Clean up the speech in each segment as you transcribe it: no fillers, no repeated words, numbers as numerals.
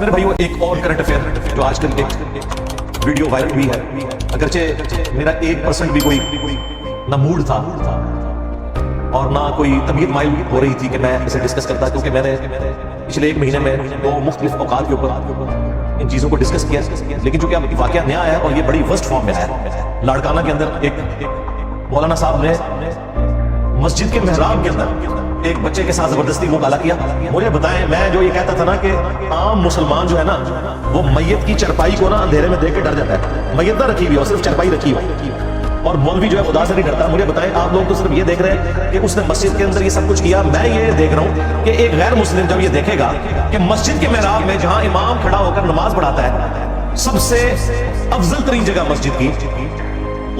میرے بھائیو ایک اور کرنٹ افیئر جو آج کل ایک ویڈیو وائرل ہوئی ہے، اگرچہ میرا 1% بھی کوئی نہ موڈ تھا اور نہ کوئی طبیعت مائل ہو رہی تھی کہ میں اسے ڈسکس کرتا، کیونکہ میں نے پچھلے 1 مہینے میں 2 مختلف اوقات کے اوپر ان چیزوں کو ڈسکس کیا، لیکن چونکہ اب واقعہ نیا آیا اور یہ بڑی ورسٹ فارم میں آیا۔ لاڑکانہ کے اندر ایک مولانا صاحب نے مسجد کے محراب کے اندر ایک بچے کے ساتھ زبردستی منہ کالا کیا۔ مجھے بتائیں، میں جو یہ کہتا تھا نا کہ عام مسلمان جو ہے نا وہ میت کی چرپائی کو نا اندھیرے میں دیکھ کے ڈر جاتا ہے، میت نہ رکھی ہوئی ہو، صرف چرپائی رکھی ہوئی، اور مولوی جو ہے خدا سے نہیں ڈرتا۔ مجھے بتائیں، آپ لوگ تو صرف یہ دیکھ رہے ہیں کہ اس نے مسجد کے اندر یہ سب کچھ کیا، میں یہ دیکھ رہا ہوں کہ ایک غیر مسلم جب یہ دیکھے گا کہ مسجد کے محراب میں جہاں امام کھڑا ہو کر نماز پڑھاتا ہے، سب سے افضل ترین جگہ مسجد کی،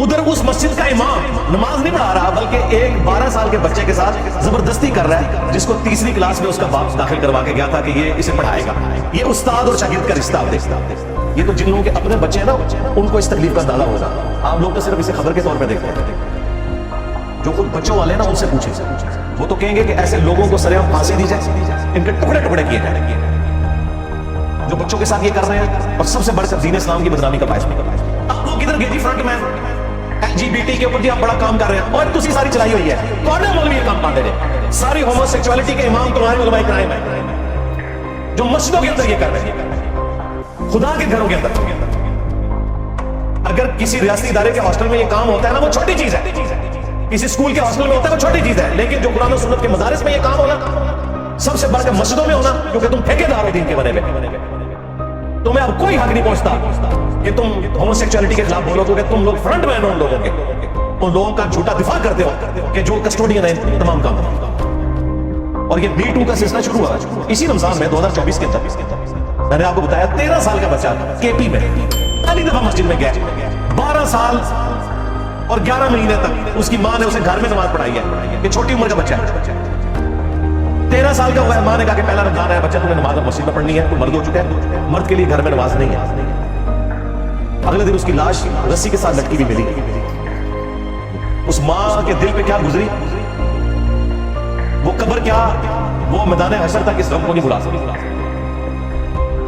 ادھر اس مسجد کا امام نماز نہیں پڑھا رہا بلکہ ایک 12 سال کے بچے کے ساتھ زبردستی کر رہا ہے، جس کو 3ری کلاس میں اس کا باپ داخل کروا کے گیا تھا کہ یہ اسے پڑھائے گا۔ یہ استاد اور شاگرد کا رشتہ آپ دیکھتے ہیں۔ یہ تو جن لوگوں کے اپنے بچے ہیں نا ان کو اس تکلیف کا اندازہ ہوگا، آپ لوگ تو صرف اسے خبر کے طور پہ دیکھتے ہیں۔ جو خود بچوں والے نا ان سے پوچھیں، وہ تو کہیں گے کہ ایسے لوگوں کو سرعام پھانسی دی جائے، ان کے ٹکڑے ٹکڑے کیے جائیں جو بچوں کے ساتھ یہ کر رہے ہیں، اور سب سے بڑھ کر دین اسلام کی بدنامی کا باعث نہیں۔ آپ لوگ کدھر گئے جی فرنٹ میں LGBT کے اوپر جی آپ بڑا کام کر رہے ہیں، اور تسی ساری چلائی ہوئی ہے، کون ہے مولوی یہ کام پاتے ہیں؟ ساری ہومو سیکچوالٹی کے امام تو ہیں علماء کرام ہیں جو مسجدوں کے اندر یہ کر رہے ہیں، خدا کے گھروں کے اندر۔ اگر کسی ریاستی ادارے کے ہاسٹل میں یہ کام ہوتا ہے نا وہ چھوٹی چیز ہے، کسی اسکول کے ہاسٹل میں ہوتا ہے وہ چھوٹی چیز ہے، لیکن جو قرآن و سنت کے مدارس میں یہ کام ہونا، سب سے بڑھ کر مسجدوں میں ہونا، کیونکہ تم ٹھیکیدار ہو دین کے بنے ہوئے، تمہیں اب کوئی حق نہیں پہنچتا کہ تم ہومو سیکچوالٹی کے خلاف بولو، کیونکہ تم لوگ فرنٹ مین ہو ان لوگوں کے، ان لوگوں کا جھوٹا دفاع کرتے ہو کہ جو کسٹوڈین ہیں تمام کام۔ اور یہ B2 کا سلسلہ شروع ہوا اسی رمضان میں 2024 کے اندر۔ میں نے آپ کو بتایا 13 سال کا بچہ KP میں پہلی دفعہ مسجد میں گیا، 12 سال اور 11 مہینے تک اس کی ماں نے اسے گھر میں نماز پڑھائی ہے، یہ چھوٹی عمر کا بچہ ہے، 13 سال کا ہوا ہے۔ ماں نے کہا کہ پہلا رمضان ہے بچہ، تم نے نماز مسجد میں پڑھنی ہے، تو مرد ہو چکا ہے، مرد کے لیے گھر میں نماز نہیں ہے۔ اگلے دن اس کی لاش رسی کے ساتھ لٹکی ہوئی ملی۔ اس ماں کے دل پہ کیا گزری، وہ قبر کیا، وہ میدان حشر تک اس غم کو نہیں بھلا سکتی۔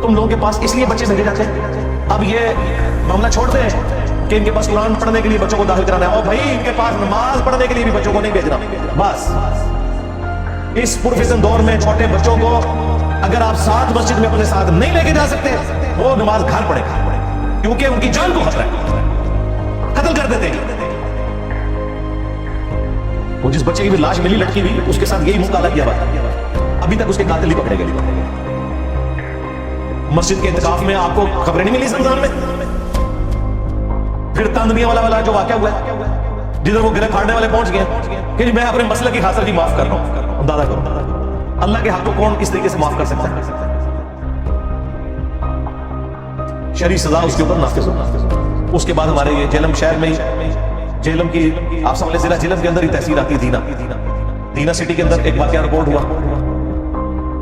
تم لوگوں کے پاس اس لیے بچے بھیجے جاتے ہیں۔ اب یہ معاملہ چھوڑ دیں کہ ان کے پاس قرآن پڑھنے کے لیے بچوں کو داخل کرانا ہے، اور بھائی ان کے پاس نماز پڑھنے کے لیے بھی بچوں کو نہیں بھیجنا۔ بس اس پرفتن دور میں چھوٹے بچوں کو اگر آپ ساتھ مسجد میں اپنے ساتھ نہیں لے کے جا سکتے، وہ نماز گھر پڑھے گا، کیونکہ ان کی جان کو خطرہ ہے، قتل کر دیتے ہیں۔ وہ جس بچے کی بھی لاش ملی لٹکی ہوئی، اس کے ساتھ یہی منہ کالا کیا ہوا، ابھی تک اس کے قاتل نہیں پکڑے گئے۔ مسجد کے اعتکاف میں آپ کو خبریں نہیں ملی اس رمضان میں؟ پھر تاندنیا والا جو واقعہ ہوا ہے، جدھر وہ گرے کھاڑنے والے پہنچ گئے کہ میں اپنے مسئلہ کی خاطر جی معاف کر رہا ہوں، اندازہ کرو اللہ کے حق کو کون اس طریقے سے معاف کر سکتا ہے؟ شرعی سزا اس کے اوپر نافذ ہونا۔ اس کے بعد ہمارے یہ جہلم شہر میں ہی، جہلم کی آپ سمجھ لیں ضلع جہلم کے اندر ہی تحصیل آتی ہے دینا سٹی کے اندر ایک واقعہ رپورٹ ہوا،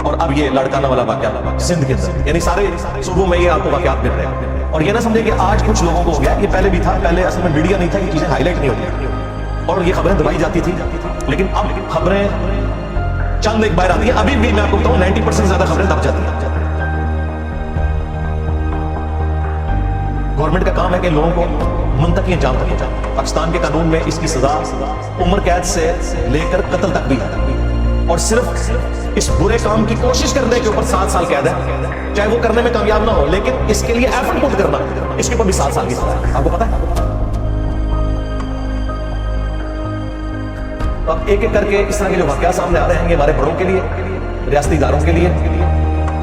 اور اب یہ لاڑکانہ والا واقعہ سندھ کے اندر، یعنی سارے صوبوں میں یہ آپ کو واقعات مل رہے ہیں۔ اور یہ نہ سمجھیں کہ آج کچھ لوگوں کو ہو گیا، یہ پہلے بھی تھا، پہلے اصل میں میڈیا نہیں تھا، یہ چیزیں ہائی لائٹ نہیں ہوتی اور یہ خبریں دبائی جاتی تھی، لیکن اب خبریں چند ایک باہر آتی ہیں۔ ابھی بھی میں آپ کو بتاؤں 90% زیادہ خبریں دب جاتی ہیں۔ گورنمنٹ کا کام ہے کہ لوگوں کو منطقی انجام تک پہنچانا۔ پاکستان کے قانون میں اس کی سزا عمر قید سے لے کر قتل تک بھی ہے، اور صرف اس برے کام کی کوشش کرنے کے اوپر 7 سال قید ہے، چاہے وہ کرنے میں کامیاب نہ ہو، لیکن اس کے لیے ایفرٹ پٹ کرنا، اس کے اوپر بھی 7 سال کی سزا ہے۔ آپ کو پتا ہے؟ اب ایک ایک کر کے اس طرح کے جو واقعات سامنے آ رہے ہیں، یہ ہمارے بڑوں کے لیے، ریاستی اداروں کے لیے،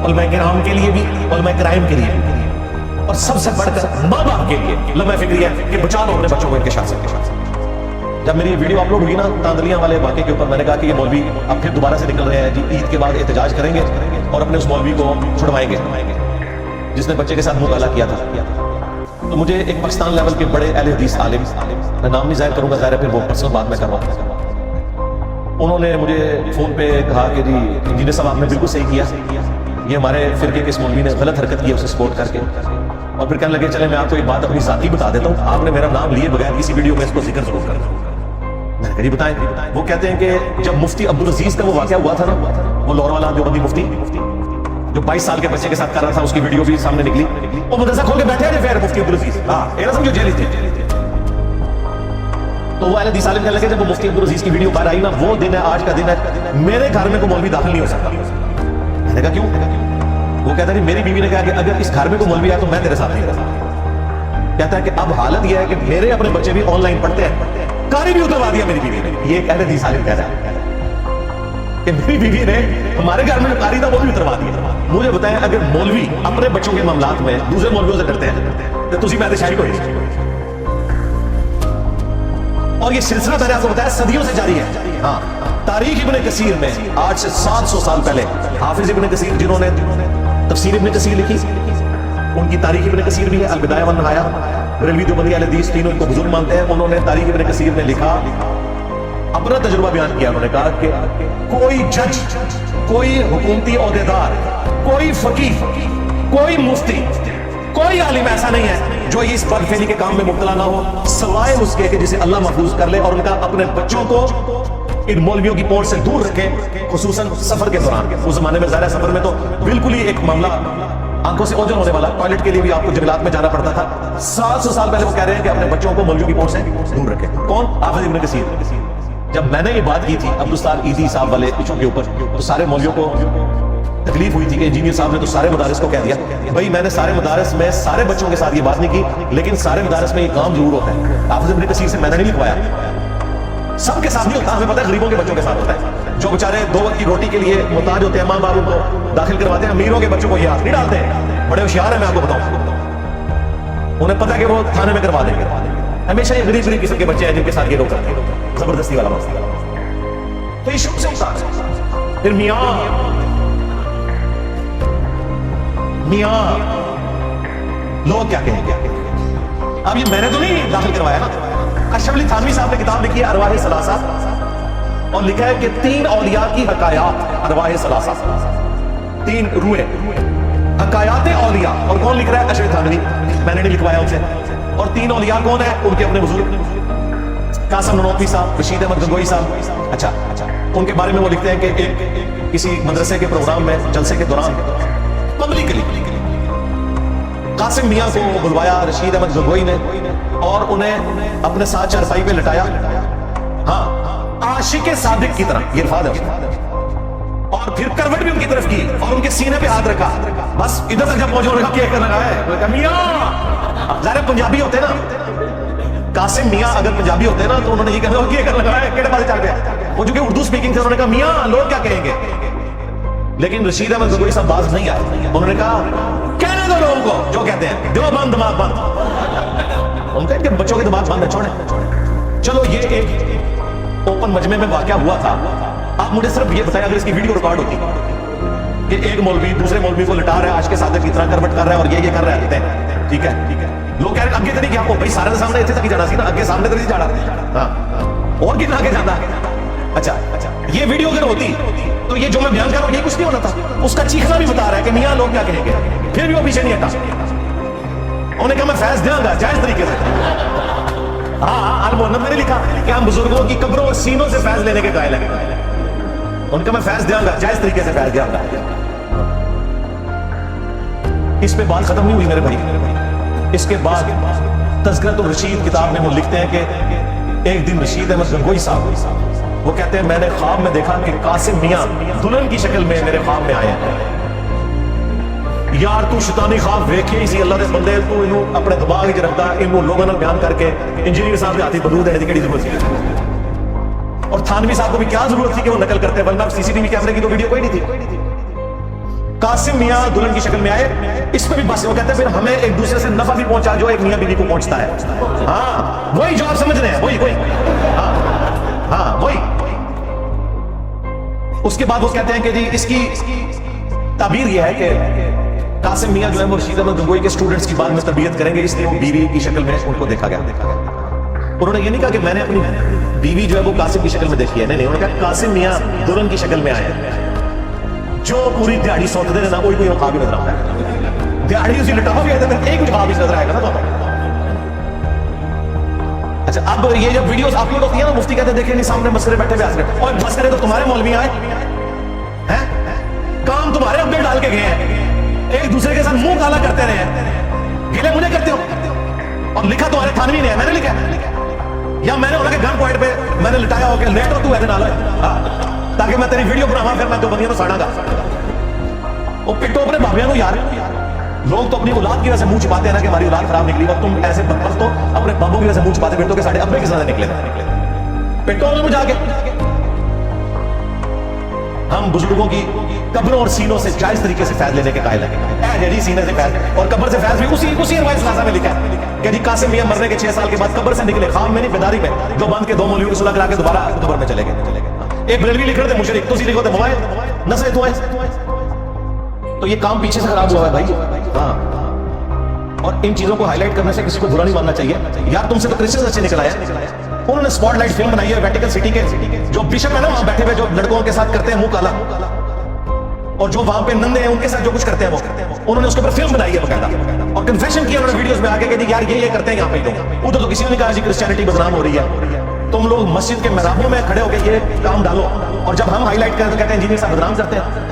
علماء کرام کے لیے بھی، علماء کرائم کے لیے، اور سب سے بڑھ کر ماں باپ کے لیے لمحہ فکری ہے کہ بچا لو اپنے بچوں کو ان کے شر سے۔ جب میری ویڈیو اپلوڈ ہوئی نا تاندلیاں والے واقعے کے اوپر، میں نے کہا کہ یہ مولوی اب پھر دوبارہ سے نکل رہے ہیں جی، عید کے بعد احتجاج کریں گے اور اپنے اس مولوی کو چھڑوائیں گے جس نے بچے کے ساتھ منہ کالا کیا تھا۔ تو مجھے ایک پاکستان لیول کے بڑے اہل حدیث عالم، میں نام نہیں ظاہر کروں گا، ظاہر ہے پھر وہ پرسنل بات میں کر رہا ہوں، انہوں نے مجھے فون پہ کہا کہ جی انجینئر صاحب آپ نے بالکل صحیح کیا، یہ ہمارے فرقے کے اس مولوی نے غلط حرکت کی، اسے سپورٹ کر کے، اور پھر کہنے لگے چلے میں آپ کو ایک بات اپنی ذاتی بتا دیتا ہوں، آپ نے میرا نام لیے بغیر کسی ویڈیو میں اس کو ذکر ضرور کرنا۔ میں نے کہا جی بتائیں۔ وہ کہتے ہیں کہ جب مفتی عبدالعزیز کا وہ واقعہ ہوا تھا نا، وہ لاہور والا دیوبندی مفتی، जो 22 साल के बच्चे के साथ कर रहा था, उसकी वीडियो भी सामने निकली। वो मदरसा खोल के बैठे हैं फिर मुफ्ती अब्दुल अजीज, हाँ ये समझो जेल थे। तो वो अहले हदीस आलिम कहने लगे जब वो मुफ्ती अब्दुल अजीज की वीडियो बाहर आई ना, वो दिन है, आज का दिन है, मेरे घर में कोई मौलवी दाखिल नहीं हो सकता। मैंने कहा क्यों? वो कहता है मेरी बीवी ने कहा कि अगर इस घर में कोई मौलवी आया तो मैं तेरे साथ नहीं रहता। कहता है कि अब हालत यह है कि मेरे अपने बच्चे भी ऑनलाइन पढ़ते हैं, कारी भी उतरवा दिया मेरी बीवी ने। ये एक अहले हदीस आलिम कह रहा है कि मेरी बीवी ने हमारे घर में जो कारी था वो भी उतरवा दिया। मुझे बताएं अगर मौलवी अपने बच्चों के मामलात में दूसरे मौलवियों से डरते हैं तो तुसी मैं शाही को। और ये सिलसिला मैंने आपको बताया सदियों से जारी है। हाँ, तारीख इब्न कसीर में आज से 700 साल पहले हाफिज इब्न कसीर जिन्होंने तफसीर इब्न कसीर लिखी, उनकी तारीख इब्न कसीर भी है, अल बिदाया वन निहाया, बरेलवी देवबंदी अहले हदीस तीनों इनको बुजुर्ग मानते हैं। उन्होंने तारीख इब्न कसीर में लिखा, अपना तजुर्बा बयान किया। उन्होंने कहा कि कोई जज, कोई हुकूमती ओहदेदार, कोई फकीह, कोई मुफ्ती, कोई आलिम ऐसा नहीं है जो इस बदफेली के काम में मुब्तला ना हो, सवाए उसके कि जिसे अल्लाह महफूज कर ले और उनका अपने बच्चों को इन मौलवियों की पहुंच से दूर रखे, खुसूसन सफर के दौरान। उस जमाने में ज़ाहिर सफर में तो बिल्कुल ही एक मामला आंखों से ओझल होने वाला, टॉयलेट के लिए भी आपको जंगलात में जाना पड़ता था। 700 साल पहले वो कह रहे हैं कि अपने बच्चों को मौलवियों की पहुंच से दूर रखे। कौन? हाफिज इब्न कसीर। जब मैंने ये बात की थी अब्दुल ईदी साहब वाले इशू के ऊपर, तो सारे मौलवियों को तकलीफ हुई थी कि इंजीनियर साहब ने तो सारे मदारिस को कह दिया भाई मैंने सारे मदारिस में सारे बच्चों के साथ ये बात नहीं की, लेकिन सारे मदारिस में ये काम जरूर होता है। हाफिज इब्न कसीर से मैंने नहीं लिखवाया, सबके साथ नहीं होता, हमें पता है गरीबों के बच्चों के साथ होता है, जो बेचारे 2 वक्त की रोटी के लिए मुहताज होते हैं, माँ बाप उनको दाखिल करवाते हैं। अमीरों के बच्चों को ये हाथ नहीं डालते हैं, बड़े होशियार है, मैं आपको बताऊं, उन्हें पता है कि वो थाने में करवा देंगे। हमेशा ये गरीब गरीब किस्म के बच्चे हैं जिनके साथ ये लोग करते हैं, जबरदस्ती वाला मसला। तो ये शुरू से होता है। फिर मियां लोग क्या कहेंगे? अब ये मैंने तो नहीं दाखिल करवाया ना, अशरफ अली थानवी साहब ने किताब लिखी है अरवाह सलासा, और लिखा है कि 3 औलिया की हकायात, अरवाह सलासा 3 रूए हकायात औलिया। और कौन लिख रहा है? अशरफ थानवी, मैंने नहीं लिखवाया उनसे। और 3 औलिया कौन है? उनके अपने बुजुर्ग कासिम ननौतवी साहब, रशीद अहमद गंगोई साहब। अच्छा, उनके बारे में वो लिखते हैं कि एक किसी मदरसे के प्रोग्राम में जलसे के दौरान पब्लिकली कासिम मियां को बुलवाया रशीद अहमद गंगोई ने, और उन्हें अपने साथ चारपाई पे लटाया, हाँ आशिक सादिक की तरह, ये अल्फाज है, और फिर करवट भी उनकी तरफ की और उनके सीने पे हाथ रखा। बस इधर तक जब पहुंचे उन्होंने क्या लगा है मियां, ज़ाहिर पंजाबी होते ना, कासिम मियां अगर पंजाबी होते ना तो उन्होंने ये कहना क्या कर लगा है, केड़े पासे चल गया। वो जो कि उर्दू स्पीकिंग थे, उन्होंने कहा मियां लोग क्या कहेंगे। लेकिन रशीद अहमद गंगोई साहब बाज नहीं आए, उन्होंने कहा कहने दो लोगों को जो कहते हैं, दिमाग बंद दिमाग बंद। उनका इनके बच्चों के दिमाग बंद है, छोड़े। चलो ये एक ओपन मजमे में वाकया हुआ था। आप मुझे सिर्फ ये बताएं, अगर इसकी वीडियो रिकॉर्ड होती कि एक मौलवी दूसरे मौलवी को लिटा रहा है, आज के साथ की तरह करवट कर रहा है और ये कर रहे हैं, ठीक है ठीक है, लोग कह रहे हैं अगे तो नहीं क्या, भाई सारे सामने इतने तक ही जाना सी ना, अगे सामने तक नहीं जाना, हाँ और कितना आगे जाना। अच्छा, ये वीडियो अगर होती तो ये जो मैं बयान कर रहा हूं ये कुछ नहीं होना था। उसका चीखना भी बता रहा है कि मियां लोग क्या कहेंगे, फिर भी वो पीछे नहीं हटा। उन्होंने कहा मैं फैज दूंगा जायज तरीके से। हाँ, अल मोहम्मद ने लिखा कि हम बुजुर्गों की कब्रों और सीनों से फैज लेने के कायल हैं। उनका मैं फैज दूंगा जायज तरीके से फैज दूंगा। इस पे बात खत्म नहीं हुई मेरे भाई। इसके बाद तज़किरतुर रशीद किताब में वो लिखते हैं कि एक दिन रशीद अहमद गंगोई साहब वो कहते हैं मैंने ख्वाब में देखा कि कासिम मियां दुल्हन की शक्ल में मेरे ख्वाब में आए हैं। यार तू शैतानी ख्वाब वेखे इसी अल्लाह दे बंदे, तू इनू अपने दिमाग विच रखदा, इनू लोगों ने बयान करके इंजीनियर साहब के हाथी बंदूक देने की केड़ी जरूरत थी। और थानवी साहब को भी क्या जरूरत थी कि वो नकल करते, वरना सीसीटीवी कैमरे की तो वीडियो कोई नहीं थी। कासिम मियां दुल्हन की शक्ल में आए, इस पे भी बस वो कहते हैं फिर हमें एक दूसरे से नफा भी पहुंचा जो एक मियां बीवी को पहुंचता है। हाँ वही जो आप समझ रहे हैं, वही हाँ वही। उसके बाद वो कहते हैं कि जी इसकी ताबीर यह है कि कासिम मियां जो है वो रशीद अहमद गंगोई के स्टूडेंट्स की बाद में तरबियत करेंगे, इसलिए वो बीवी की शक्ल में उनको देखा गया। उन्होंने ये नहीं कहा कि मैंने अपनी बीवी जो है वो कासिम की शक्ल में देखी है, नहीं, उन्होंने कहा कासिम मियां दुल्हन की शक्ल में आए हैं। जो पूरी दिहाड़ी सोचते ना कोई ख्वाब ही नजर आता है, दिहाड़ी उसी लटाओ भी एक कुछ ख्वाब ही नजर आएगा ना तो। अच्छा, अब ये जब वीडियोस अपलोड होती है ना, मुफ्ती कहते हैं देखे नहीं सामने मसकरे बैठे हुए, और मसकरे तो तुम्हारे मौलवी आए हैं, काम तुम्हारे अपडेट डाल के गए हैं, एक दूसरे के साथ मुंह काला करते रहे हैं, गिले मुझे करते हो। और लिखा तुम्हारे थानवी ने है, मैंने लिखा या मैंने उन्होंने गन पॉइंट पे मैंने लिटाया हो के लेट हो तू ऐसे नाल ताकि मैं तेरी वीडियो बनावा, फिर मैं दो बंदियों को साड़ागा। वो पिटो अपने बाबिया को यार। लोग तो अपनी औलाद की वजह से मुंह छिपाते हैं ना कि हमारी औलाद खराब निकली, और तुम ऐसे बदबख्त तो अपने बाबू की वजह से मुंह छिपाते फिरते हो कि साढ़े अब्बे किस तरह निकले। पिटो में जाके हम बुजुर्गों की कब्रों और सीनों से जायज तरीके से फैज लेने के कायल हैं। जी सीने से फैज और कब्र से फैज भी उसी रवायत साजा में लिखा है कि जी कासिम मियां मरने के 6 साल के बाद कब्र से निकले, खाम में नहीं बेदारी में, जो बंद के 2 मौलवियों की सुलह करा के दोबारा कब्र में चले गए। एक बरेलवी लिख रहे थे मुशरिक, तुसी लिखो थे मोबाइल नसे तो तो ये काम पीछे से खराब हुआ है भाई। हाँ, और इन चीजों को हाईलाइट करने से किसी को बुरा नहीं मानना चाहिए। यार तुमसे तो क्रिश्चियंस अच्छे निकल आए, उन्होंने स्पॉटलाइट फिल्म बनाई है वेटिकन सिटी के जो बिशप है ना वहां बैठे हुए, जो लड़कों के साथ करते हैं मुंह काला, और जो वहां पे नंदे हैं उनके साथ जो कुछ करते हैं वो उन्होंने उसके ऊपर फिल्म बनाई है बकायदा, और कन्फेशन किया उन्होंने वीडियोस में आके कि यार ये करते हैं यहाँ पे लोग। उधर तो किसी ने नहीं कहा जी क्रिश्चियनिटी बदनाम हो रही है, तुम लोग मस्जिद के मेहराबों में खड़े होकर ये काम डालो, और जब हम हाईलाइट करें तो कहते हैं इंजीनियर साहब बदनाम करते हैं।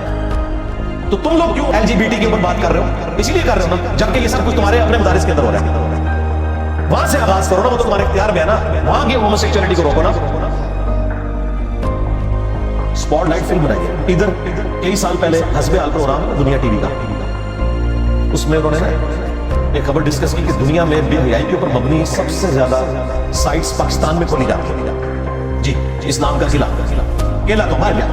तो तुम लोग क्यों एलजीबीटी के ऊपर बात कर रहे हो? इसीलिए कर रहे हो ना, जबकि ये सब कुछ तुम्हारे अपने मदारिस के अंदर हो रहा है। वहां से आगाज करो ना, वो तो तुम्हारे इख्तियार में है ना, वहां की होमोसेक्सुअलिटी को रोको ना। स्पॉटलाइट फिल्म बनाई है इधर कई साल पहले हस्बे आल प्रोग्राम दुनिया टीवी का, उसमें उन्होंने ना एक खबर डिस्कस की कि दुनिया में बेहयाई के ऊपर मबनी सबसे ज्यादा साइट्स पाकिस्तान में खोली जाती है। जी इस्लाम का किला केला तो मार गया,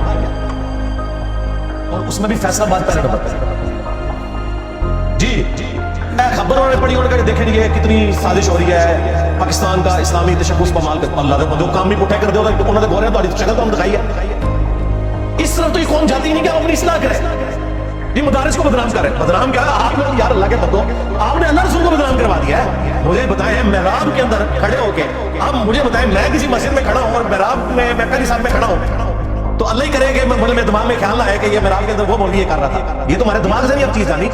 और उसमें भी फैसलाबाद पहले नंबर पर। जी खबर उन्होंने पढ़ी, उन्होंने कहा देखें ये कितनी साजिश हो रही है, पाकिस्तान का इस्लामी तशब्बुस पमाल कर अल्लाह जो काम भी पुठे कर दो उन्होंने बोल रहे हैं शक्ल तो हम दिखाई है। इस तरफ तो ये कौन जाती नहीं कि अपनी इस्लाह करे, ये मदारिस को बदनाम करे। बदनाम क्या आप लोग यार अल्लाह के बंदो, आपने अल्लाह रसूल को बदनाम करवा दिया है। मुझे बताएं मेहराब के अंदर खड़े होके, अब मुझे बताएं मैं किसी मस्जिद में खड़ा हूं और मेहराब में मैं पहली साहब में खड़ा हूं, तो अल्लाह ही करेगा। मैं मेरे दिमाग में ख्याल आया कि ये मेहराब के अंदर वो मौलवी कर रहा था, ये तो हमारे दिमाग से नहीं अब चीज जानी।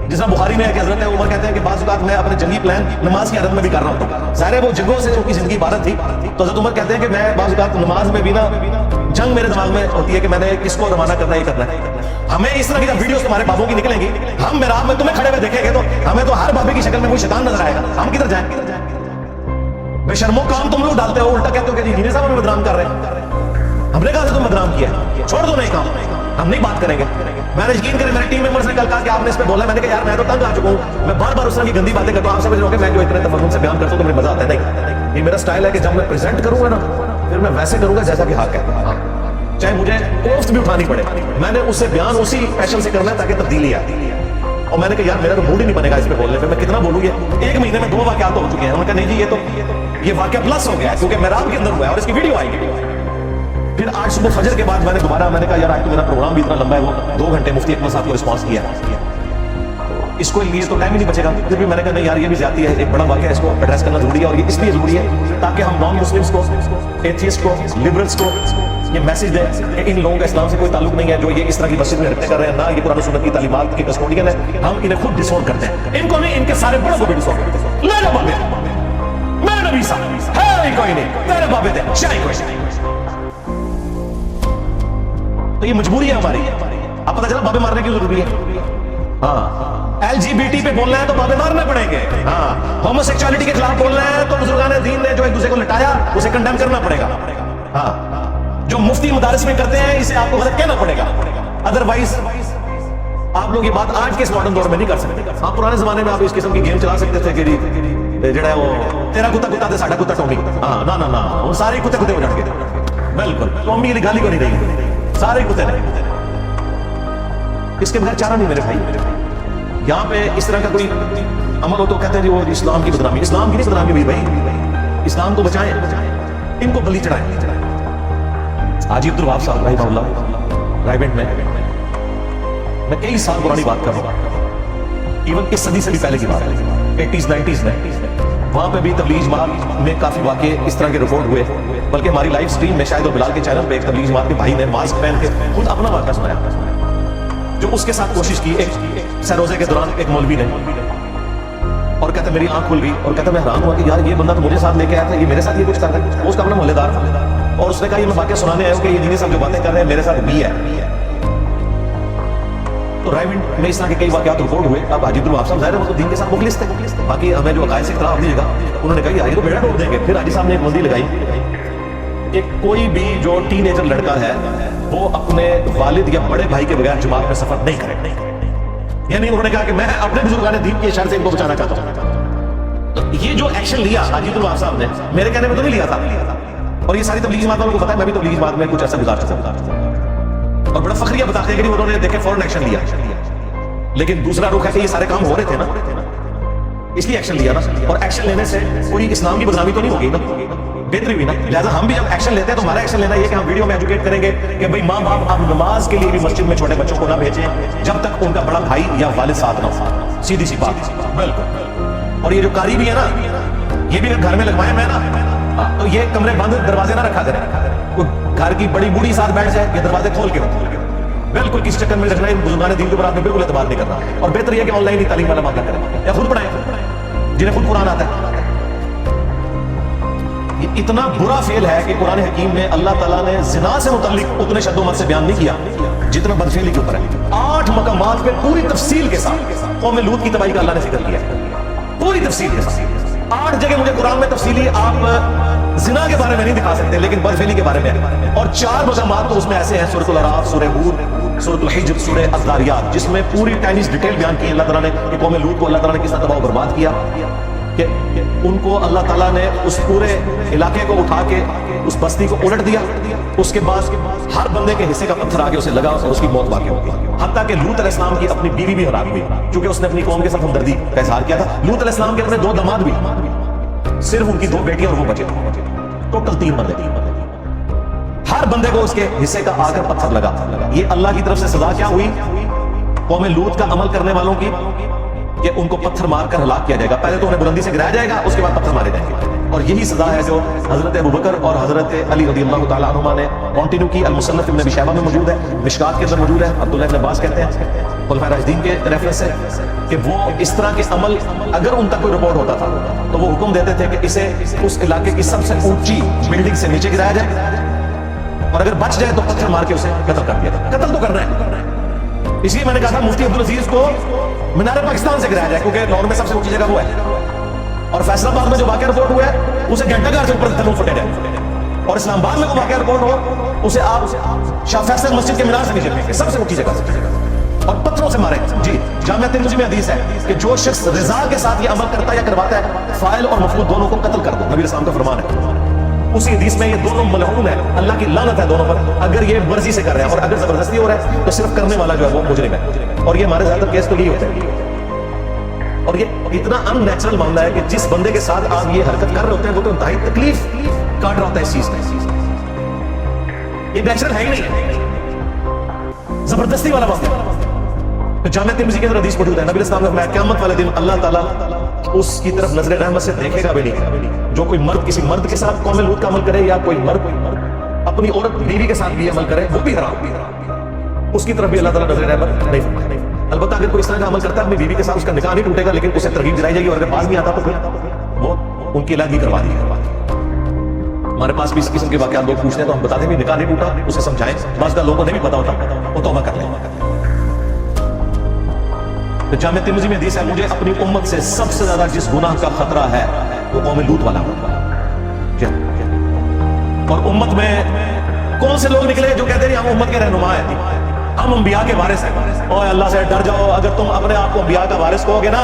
जिस तरह बुखारी में हजरत उमर कहते हैं कि बाज़ औक़ात मैं अपने जंगी प्लान नमाज की आदत में भी कर रहा हूँ, सारे वो जंगों से उनकी जिंदगी इबारत थी। तो हजरत उमर कहते हैं कि मैं बाज़ औक़ात नमाज में भी ना जंग मेरे दिमाग में होती है कि मैंने किसको रवाना करना ही करना है। हमें इस तरह की जब वीडियोस तुम्हारे बाबों की निकलेंगी, हम मेहराब में तुम्हें खड़े हुए देखेंगे तो हमें तो हर बाबे की शक्ल में कोई शैतान नजर आएगा, हम किधर जाएं? बेशर्मो काम तुम लोग डालते हो, उल्टा कहते हो कि जी साहब हमें बदनाम कर रहे हैं। हमने कहा था तुम बदनाम किया, छोड़ दो नहीं काम, हम नहीं बात करेंगे। मैंने यकीन करें मेरे टीम मेंबर्स ने कल कहा कि आपने इस पे बोला, मैंने कहा यार मैं तो तंग आ चुका हूं, मैं बार बार उस तरह की गंदी बातें करता हूं। आप समझ रहे हो कि मैं जो इतने तफन्नुन से बयान करता हूं तो मुझे मजा आता है? नहीं, ये मेरा स्टाइल है कि जब मैं प्रेजेंट करूंगा ना फिर मैं वैसे करूंगा जैसा कि हक है, चाहे मुझे कोफ्त भी उठानी पड़े। मैंने उससे बयान उसी पैशन से करना है ताकि तब्दीली आए। और मैंने कहा यार मेरा तो मूड ही नहीं बनेगा इस पे बोलने पे, मैं कितना बोलूँ? ये 1 महीने में 2 वाक़यात हो चुके हैं। उन्होंने कहा नहीं जी ये वाक़या प्लस हो गया क्योंकि मेहराब के अंदर हुआ है और इसकी वीडियो आएगी। फिर आज सुबह फजर के बाद मैंने कहा यार आज तो मेरा प्रोग्राम भी इतना लंबा है, वो 2 घंटे मुफ्ती अकमल साहब को रिस्पॉन्स किया, इसको लिए तो टाइम ही नहीं बचेगा। फिर भी मैंने कहा नहीं यार ये भी ज्यादती है, एक बड़ा वाक़या है, इसको एड्रेस करना जरूरी है। और ये इसलिए जरूरी है ताकि हम नॉन मुस्लिम्स को, एथियस्ट को, लिबरल्स को ये मैसेज दें कि इन लोगों का इस्लाम से कोई ताल्लुक नहीं है, जो ये इस तरह की मस्जिद में हरकतें कर रहे हैं, ना ये कुरान सुन्नत की तालीमात के कस्टोडियन है। हम इन्हें खुद डिसोन करते हैं, इनको नहीं, इनके सारे बड़ों को भी डिसोन करते हैं। ले लो बाबे, मेरे नबी साहब है कोई नहीं, मेरे बाबे थे शाही कोई नहीं। तो ये मजबूरी है हमारी। अब पता चला बाबे मारने की जरूरी है। हाँ, एलजीबीटी पे बोलना है तो बाबे मारने पड़ेंगे। हाँ, होमोसेक्सुअलिटी के खिलाफ बोलना है तो बुजुर्गान दीन ने जो एक दूसरे को लटाया उसे कंडेम करना पड़ेगा। हाँ, जो मुफ्ती मदारिस में करते हैं इसे आपको गलत कहना पड़ेगा। अदरवाइज आप लोग ये बात आज के इस मॉडर्न दौर में नहीं कर सकते। आप पुराने जमाने में आप इस किस्म की गेम चला सकते थे कि जड़ा वो तेरा कुत्ता कुत्ता साडा कुत्ता टॉमी। हाँ ना ना ना, वो सारे कुत्ते कुत्ते हो जाएंगे। बिल्कुल टॉमी की गाली को नहीं रहेगी, सारे कुत्ते नहीं। इसके बगैर चारा नहीं मेरे भाई। यहाँ पे इस तरह का कोई अमल हो तो कहते हैं जी वो इस्लाम की बदनामी। इस्लाम की नहीं बदनामी हुई भाई, इस्लाम को बचाएं, इनको बलि चढ़ाएं। आज अब्दुल वहाब साहब रहमतुल्लाह रायबेंट में मैं कई साल पुरानी बात कर रहा हूँ, इवन इस सदी से भी पहले की बात है, 80s 90s में। वहाँ पे भी तबलीग जमात में काफी वाक़े इस तरह के रिपोर्ट हुए, बल्कि हमारी लाइव स्ट्रीम में शायद और बिलाल के चैनल पे एक तबलीग जमात के भाई ने मास्क पहन के खुद अपना वाक़ा सुनाया, जो उसके साथ कोशिश की एक सरोजे के दौरान एक मौलवी ने, और कहते मेरी आंख खुल गई और कहते मैं हैरान हुआ कि यार ये बंदा तो मुझे साथ लेके आया था, ये मेरे साथ ये कुछ कर रहा है। उसका अपना मोहल्लेदार था और उसने कहा ये मैं वाक़या सुनाने आया हूँ कि ये दीनी साहब जो बातें कर रहे हैं मेरे साथ भी है। तो रायविंड में इस तरह के कई वाकयात रिपोर्ट हुए। अब हाजी अब्दुल वहाब साहब ज़ाहिर है वो तो दीन के साथ मुखलिस थे, बाकी हमें जो अकायद से इख्तिलाफ नहीं जगह, उन्होंने कहा ये तो बेड़ा तोड़ देंगे। फिर हाजी साहब ने एक बंदी लगाई कि कोई भी जो टीनेजर लड़का है वो अपने वालिद या बड़े भाई के बगैर जमात में सफर नहीं करे। यानी उन्होंने कहा कि मैं अपने बुजुर्गान दीन के शर से इनको बचाना चाहता हूँ। तो ये जो एक्शन लिया हाजी अब्दुल वहाब साहब ने, मेरे कहने में तो नहीं लिया था, और ये सारी तबलीगी जमात वालों को पता है, मैं भी तबलीगी जमात में कुछ ऐसा गुजार सकता हूं, और बड़ा फखरिया बताते हैं कि उन्होंने देखे फौरन एक्शन लिया। लेकिन दूसरा रुख है कि ये सारे काम हो रहे थे ना, इसलिए एक्शन लिया ना, और एक्शन लेने से कोई इस्लाम की बदनामी तो नहीं होगी ना, बेहतरी हुई ना। लिहाजा हम भी जब एक्शन लेते हैं तो हमारा एक्शन लेना ये कि हम वीडियो में एजुकेट करेंगे कि भाई माँ बाप आप नमाज के लिए भी मस्जिद में छोटे बच्चों को ना भेजें जब तक उनका बड़ा भाई या वालिद साथ ना हो। सीधी सी बात, बिल्कुल। और ये जो कारी भी है ना, ये भी घर में लगवाए मैं ना, तो ये कमरे बंद, दरवाजे ना रखा करें। कोई घर की बड़ी बूढ़ी साथ बैठ जाए, ये दरवाजे खोल के बिल्कुल किस चक्कर में रखना है, बुजुर्गान दीन के ऊपर आपने बिल्कुल एतबार नहीं करना। और बेहतर यह कि ऑनलाइन ही तालीम वाला मामला करें या खुद पढ़ाएं जिन्हें खुद कुरान आता है। इतना बुरा फेल है कि कुरान हकीम में अल्लाह ताला ने जिना से मुतल्लिक उतने शब्दों से बयान नहीं किया जितना बदफेली के ऊपर है। 8 मकामात पे पूरी तफसील के साथ कौम लूत की तबाही का अल्लाह ने जिक्र किया, पूरी तफसील के साथ। 8 जगह मुझे कुरान में तफसीली आप जिना के बारे में नहीं दिखा सकते, लेकिन बदफेली के बारे में। और 4 मकामात तो उसमें ऐसे हैं, सूरह अल-अराफ, सूरह हूद, सूरह अल-हिज्र, सूरह अज़-ज़ारियात, जिसमें पूरी टेनिस डिटेल बयान की अल्लाह ताला ने कि कौम लूत को अल्लाह ताला ने किस तरह तबाह बर्बाद किया, कि उनको अल्लाह ताला ने उस पूरे इलाके को उठा के उस बस्ती को उलट दिया। उसके बाद हर बंदे के हिस्से का पत्थर आके उसे लगा और उसकी मौत वाक़ हो गई। हत्ता कि लूत अलैहिस्सलाम की अपनी बीवी भी हलाक हुई, क्योंकि उसने अपनी कौम के साथ हमदर्दी का इज़हार किया था। लूत अलैहिस्सलाम के अपने 2 दामाद भी, सिर्फ उनकी 2 बेटियां और वो बचे, टोटल 3 बंदे। हर बंदे को उसके हिस्से का आकर पत्थर लगा। ये अल्लाह की तरफ से सजा क्या हुई कौम लूत का अमल करने वालों की, कि उनको पत्थर मारकर हलाक किया जाएगा। पहले तो उन्हें बुलंदी से गिराया जाएगा, उसके बाद पत्थर मारे जाएंगे। और यही सजा है जो हजरत अबू बकर और हजरत अली रज़ियल्लाहु ताला अन्हुमा ने कंटिन्यू की। अल-मुसन्नफ इब्न अबी शैबा में मौजूद है, मिशकात के अंदर मौजूद है। अब्दुल्लाह इब्न अब्बास कहते हैं खुलफाए राशिदीन के रेफरेंस से कि वो इस तरह के अमल अगर उन तक कोई रिपोर्ट होता था तो वो हुक्म देते थे कि इसे उस इलाके की सबसे ऊंची बिल्डिंग से नीचे गिराया जाए, और अगर बच जाए तो पत्थर मार के उसे कत्ल कर दिया। कत्ल तो करना है, इसलिए मैंने कहा था मुफ्ती अब्दुल अजीज को मीनार पाकिस्तान से गिराया जाए, क्योंकि लाहौर में सबसे ऊंची जगह वो है। और फैसलाबाद में जो वाकया रिपोर्ट हुआ है उसे घंटाघर से ऊपर तलू फुटे जाए, और इस्लामाबाद में जो वाकया रिपोर्ट हो उसे आप शाह फैसल मस्जिद के मीनार से नीचे फेंके, सबसे ऊंची जगह से, और पत्थरों से मारे। जी, जामिया तिर्मिज़ी में हदीस है कि जो शख्स रिजा के साथ ये अमल करता या करवाता है, फाइल और मफूल दोनों को कत्ल कर दो। नबी इस्लाम का फरमान है। उसी हदीस में ये दोनों मलऊन है, अल्लाह की लानत है दोनों पर, अगर ये मर्जी से कर रहे हैं, और अगर जबरदस्ती हो रहा है तो सिर्फ करने वाला जो है वो मुजरिम है। और ये हमारे ज्यादातर केस तो यही होते हैं। और ये इतना अननेचुरल मामला है कि जिस बंदे के साथ आप ये हरकत कर रहे होते हैं वो तो इंतहाई तकलीफ काट रहा होता है इस चीज में। ये नेचुरल है ही नहीं, जबरदस्ती वाला मामला। तो जामिया तिर्मिज़ी के अंदर हदीस मौजूद है, नबी इस्लाम ने फरमाया क़यामत वाले दिन अल्लाह ताला उसकी तरफ नजर रहमत से देखेगा भी नहीं जो कोई मर्द किसी मर्द के साथ कौम लूत का अमल करे, या कोई मर्द अपनी औरत बीवी के साथ भी अमल करे, वो भी हराम, उसकी तरफ भी अल्लाह ताला नजर रहमत नहीं फरमाएगा। अलबत्ता अगर कोई इस तरह का अमल करता है अपनी बीवी के साथ, उसका निकाह नहीं टूटेगा, लेकिन उसे तरगीब दिलाई जाएगी, और अगर पास नहीं आता तो फिर वो उनकी इलाज भी करवा दी। हमारे पास भी इस किस्म के वाकयात लोग पूछते हैं तो हम बताते हैं निकाह नहीं टूटा, उसे समझाएं। बाज़ लोगों को नहीं भी पता होता, वो तौबा कर लें। तो जामिया तिर्मिज़ी में हदीस है, मुझे अपनी उम्मत से सबसे ज्यादा जिस गुनाह का खतरा है वो कौम लूत वाला। और उम्मत में कौन से लोग निकले जो कहते हैं हम उम्मत के रहनुमा हैं, हम अंबिया के वारिस हैं। और अल्लाह से डर जाओ, अगर तुम अपने आप को अंबिया का वारिस कहोगे ना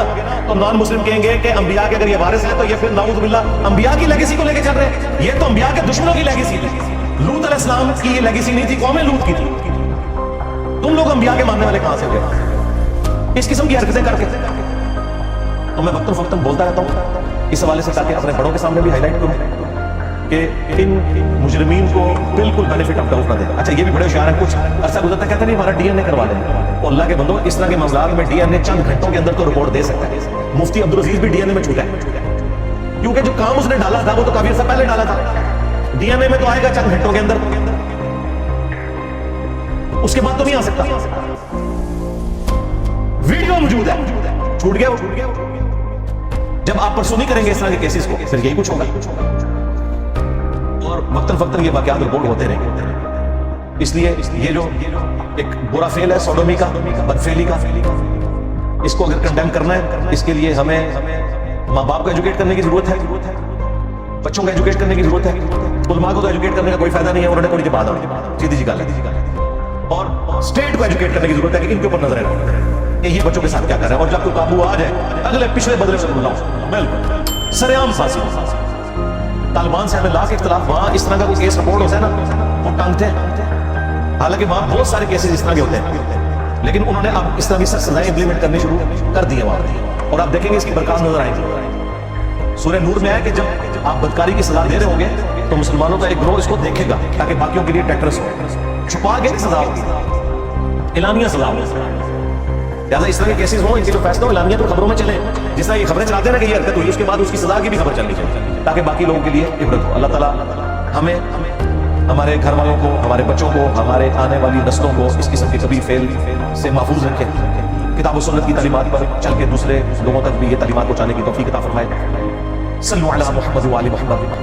तो नॉन मुस्लिम कहेंगे कि अंबिया के अगर ये वारिस है तो ये फिर नाउज़ बिल्लाह अंबिया की लेगेसी को लेके चल रहे हैं। ये तो अंबिया के दुश्मनों की लेगेसी थी, लूत अलैहिस्सलाम की ये लेगेसी नहीं थी, कौम लूत की थी। तुम लोग अंबिया के मानने वाले कहां से हुए इस किस्म की हरकतें करके? तो मैं वक्तन फक्तन बोलता रहता हूँ इस हवाले से, ताकि अपने बड़ों के सामने भी हाईलाइट करूँ कि इन मुजरिमीन को बिल्कुल बेनिफिट ऑफ डाउट ना दें। अच्छा, ये भी बड़े होशियार हैं, कुछ अर्सा गुजरता कहते नहीं हमारा डीएनए करवा लें। तो अल्लाह के बंदो, इस तरह के मामलात में डीएनए चंद घंटों के अंदर तो रिपोर्ट दे सकता है। मुफ्ती अब्दुल अजीज भी डीएनए में छूटा है, क्योंकि जो काम उसने डाला था वो तो काफी अर्सा पहले डाला था। डीएनए में तो आएगा चंद घंटों के अंदर, उसके बाद तो नहीं आ सकता। वीडियो मौजूद है, छूट गया वो छूट गया। जब आप परसों नहीं करेंगे इस तरह के केसेस को, फिर यही कुछ होगा। और वक्तन फक्तन ये वाकयात रिपोर्ट होते रहेंगे। اس لیے یہ جو ایک برا فعل ہے سوڈومی کا، بدفعلی کا، اس کو اگر کنڈیم کرنا ہے، اس کے لیے ہمیں ماں باپ کو ایجوکیٹ کرنے کی ضرورت ہے، بچوں کو ایجوکیٹ کرنے کی ضرورت ہے، علماء کو تو ایجوکیٹ کرنے کا کوئی فائدہ نہیں ہے، انہوں نے تھوڑی سی بات سیدھی سی گل ہے، اور اسٹیٹ کو ایجوکیٹ کرنے کی ضرورت ہے کہ ان کے اوپر نظر رکھیں یہ بچوں کے ساتھ کیا کر رہے ہیں، اور جب کوئی قابو آ جائے اگلے پچھلے بدلے سے بلاؤ، بالکل سرعام پھانسی۔ طالبان سے ہمیں لاکھ اختلاف، وہاں اس طرح کا کوئی کیس رپورٹ ہوتا ہے نا وہ ٹانگتے ہیں، حالانکہ وہاں بہت سارے کیسز اس طرح کے ہوتے ہیں، لیکن انہوں نے اب اس طرح کی سخت سزائیں امپلیمنٹ کرنی شروع کر دی ہیں وہاں، اور آپ دیکھیں گے اس کی برکات نظر آئیں گی۔ سورہ نور میں ہے کہ جب آپ بدکاری کی سزا دے رہے ہوں گے تو مسلمانوں کا ایک گروہ اس کو دیکھے گا تاکہ باقیوں کے لیے ٹیکٹرس ہو، چھپا کے سزا ہوگی، اعلانیہ سزا ہوگی، لہٰذا اس طرح کے کیسز ہوں ان کے جو فیصلے ہوں اعلانیہ تو خبروں میں چلیں، جس طرح یہ خبریں چلاتے ہیں نا کہ یہ حرکت ہوئی اس کے بعد اس کی سزا کی بھی خبر چلنی چاہیے تاکہ باقی لوگوں کے لیے عبرت ہو۔ اللہ تعالیٰ ہمیں، ہمارے گھر والوں کو، ہمارے بچوں کو، ہمارے آنے والی نسلوں کو اس قسم کے کبھی فعل سے محفوظ رکھے، کتاب و سنت کی تعلیمات پر چل کے دوسرے لوگوں تک بھی یہ تعلیمات پہنچانے کی توفیق عطا فرمائے۔ صلوا علی محمد و آل محمد۔